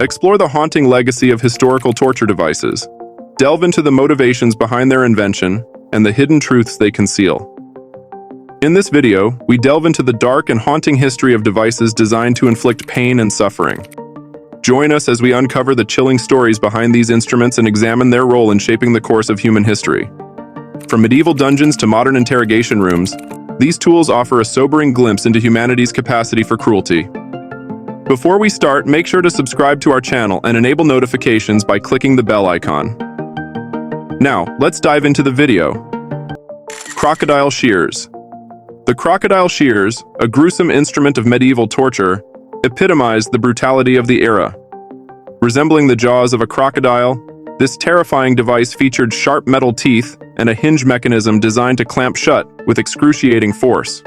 Explore the haunting legacy of historical torture devices. Delve into the motivations behind their invention and the hidden truths they conceal. In this video, we delve into the dark and haunting history of devices designed to inflict pain and suffering. Join us as we uncover the chilling stories behind these instruments and examine their role in shaping the course of human history. From medieval dungeons to modern interrogation rooms, these tools offer a sobering glimpse into humanity's capacity for cruelty. Before we start, make sure to subscribe to our channel and enable notifications by clicking the bell icon. Now, let's dive into the video. Crocodile Shears. The crocodile shears, a gruesome instrument of medieval torture, epitomized the brutality of the era. Resembling the jaws of a crocodile, this terrifying device featured sharp metal teeth and a hinge mechanism designed to clamp shut with excruciating force.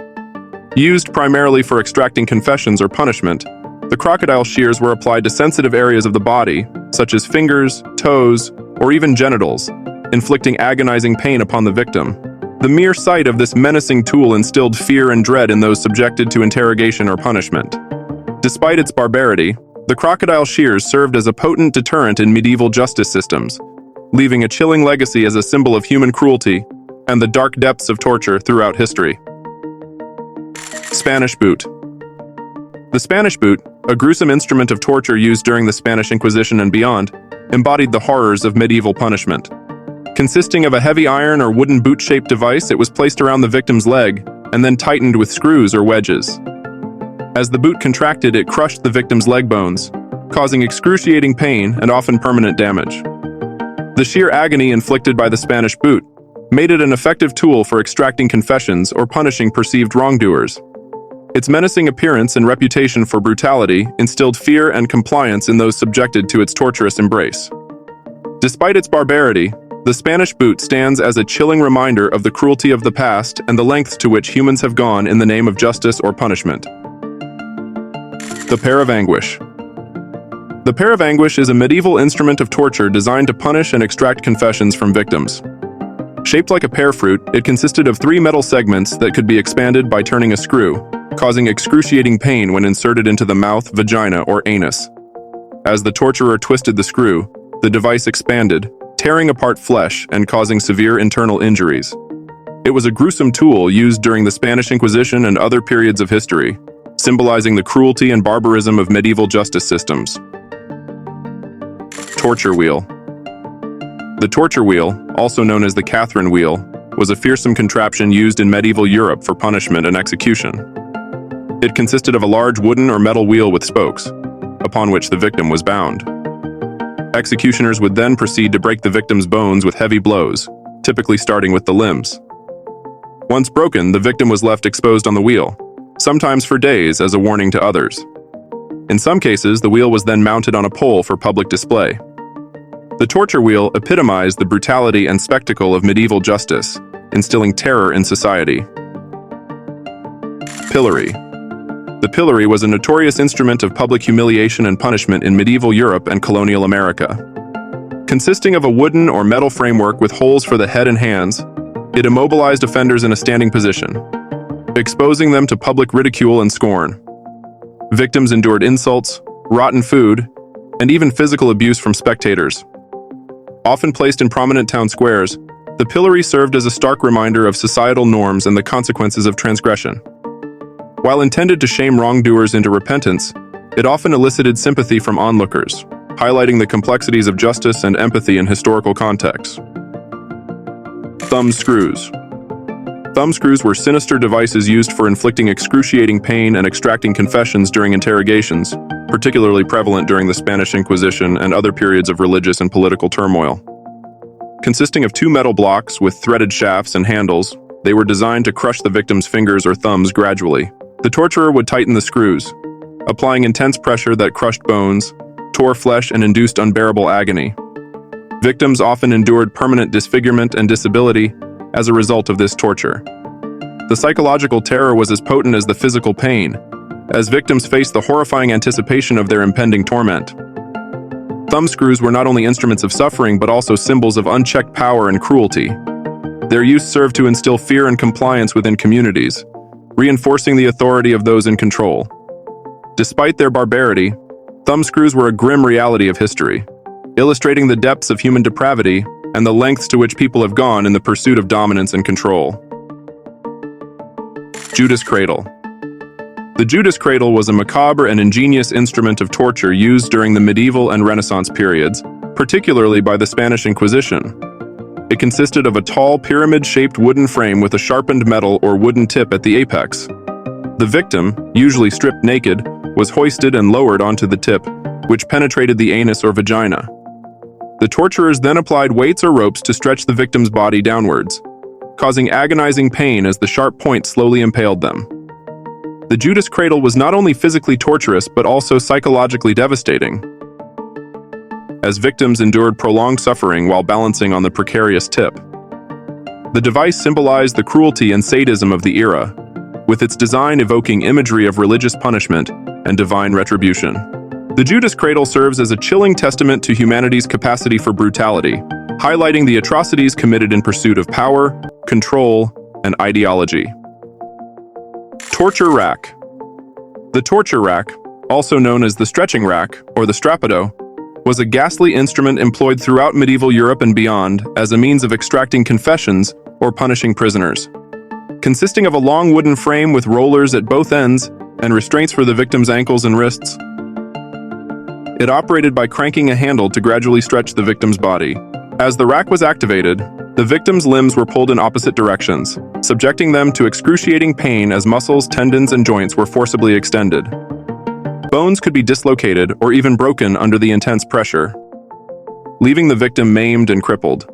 Used primarily for extracting confessions or punishment, the crocodile shears were applied to sensitive areas of the body, such as fingers, toes, or even genitals, inflicting agonizing pain upon the victim. The mere sight of this menacing tool instilled fear and dread in those subjected to interrogation or punishment. Despite its barbarity, the crocodile shears served as a potent deterrent in medieval justice systems, leaving a chilling legacy as a symbol of human cruelty and the dark depths of torture throughout history. Spanish boot. The Spanish boot, a gruesome instrument of torture used during the Spanish Inquisition and beyond, embodied the horrors of medieval punishment. Consisting of a heavy iron or wooden boot-shaped device, it was placed around the victim's leg and then tightened with screws or wedges. As the boot contracted, it crushed the victim's leg bones, causing excruciating pain and often permanent damage. The sheer agony inflicted by the Spanish boot made it an effective tool for extracting confessions or punishing perceived wrongdoers. Its menacing appearance and reputation for brutality instilled fear and compliance in those subjected to its torturous embrace. Despite its barbarity, the Spanish boot stands as a chilling reminder of the cruelty of the past and the lengths to which humans have gone in the name of justice or punishment. The Pear of Anguish. The Pear of Anguish is a medieval instrument of torture designed to punish and extract confessions from victims. Shaped like a pear fruit, it consisted of 3 metal segments that could be expanded by turning a screw, causing excruciating pain when inserted into the mouth, vagina, or anus. As the torturer twisted the screw, the device expanded, tearing apart flesh and causing severe internal injuries. It was a gruesome tool used during the Spanish Inquisition and other periods of history, symbolizing the cruelty and barbarism of medieval justice systems. Torture wheel. The torture wheel, also known as the Catherine wheel, was a fearsome contraption used in medieval Europe for punishment and execution. It consisted of a large wooden or metal wheel with spokes, upon which the victim was bound. Executioners would then proceed to break the victim's bones with heavy blows, typically starting with the limbs. Once broken, the victim was left exposed on the wheel, sometimes for days as a warning to others. In some cases, the wheel was then mounted on a pole for public display. The torture wheel epitomized the brutality and spectacle of medieval justice, instilling terror in society. Pillory. The pillory was a notorious instrument of public humiliation and punishment in medieval Europe and colonial America. Consisting of a wooden or metal framework with holes for the head and hands, it immobilized offenders in a standing position, exposing them to public ridicule and scorn. Victims endured insults, rotten food, and even physical abuse from spectators. Often placed in prominent town squares, the pillory served as a stark reminder of societal norms and the consequences of transgression. While intended to shame wrongdoers into repentance, it often elicited sympathy from onlookers, highlighting the complexities of justice and empathy in historical contexts. Thumb screws. Thumb screws were sinister devices used for inflicting excruciating pain and extracting confessions during interrogations, particularly prevalent during the Spanish Inquisition and other periods of religious and political turmoil. Consisting of 2 metal blocks with threaded shafts and handles, they were designed to crush the victim's fingers or thumbs gradually. The torturer would tighten the screws, applying intense pressure that crushed bones, tore flesh, and induced unbearable agony. Victims often endured permanent disfigurement and disability as a result of this torture. The psychological terror was as potent as the physical pain, as victims faced the horrifying anticipation of their impending torment. Thumb screws were not only instruments of suffering but also symbols of unchecked power and cruelty. Their use served to instill fear and compliance within communities, reinforcing the authority of those in control. Despite their barbarity, Thumbscrews were a grim reality of history, illustrating the depths of human depravity and the lengths to which people have gone in the pursuit of dominance and control. Judas Cradle. The Judas Cradle was a macabre and ingenious instrument of torture used during the medieval and Renaissance periods, particularly by the Spanish Inquisition. It consisted of a tall, pyramid-shaped wooden frame with a sharpened metal or wooden tip at the apex. The victim, usually stripped naked, was hoisted and lowered onto the tip, which penetrated the anus or vagina. The torturers then applied weights or ropes to stretch the victim's body downwards, causing agonizing pain as the sharp point slowly impaled them. The Judas Cradle was not only physically torturous but also psychologically devastating, as victims endured prolonged suffering while balancing on the precarious tip. The device symbolized the cruelty and sadism of the era, with its design evoking imagery of religious punishment and divine retribution. The Judas Cradle serves as a chilling testament to humanity's capacity for brutality, highlighting the atrocities committed in pursuit of power, control, and ideology. Torture rack. The torture rack, also known as the stretching rack or the strappado, was a ghastly instrument employed throughout medieval Europe and beyond as a means of extracting confessions or punishing prisoners. Consisting of a long wooden frame with rollers at both ends and restraints for the victim's ankles and wrists, it operated by cranking a handle to gradually stretch the victim's body. As the rack was activated, the victim's limbs were pulled in opposite directions, subjecting them to excruciating pain as muscles, tendons, and joints were forcibly extended. Bones could be dislocated or even broken under the intense pressure, leaving the victim maimed and crippled.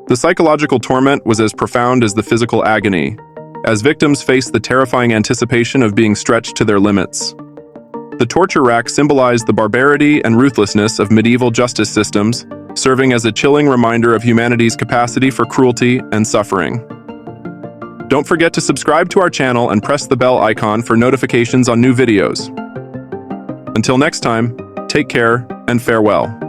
The psychological torment was as profound as the physical agony, as victims faced the terrifying anticipation of being stretched to their limits. The torture rack symbolized the barbarity and ruthlessness of medieval justice systems, serving as a chilling reminder of humanity's capacity for cruelty and suffering. Don't forget to subscribe to our channel and press the bell icon for notifications on new videos. Until next time, take care and farewell.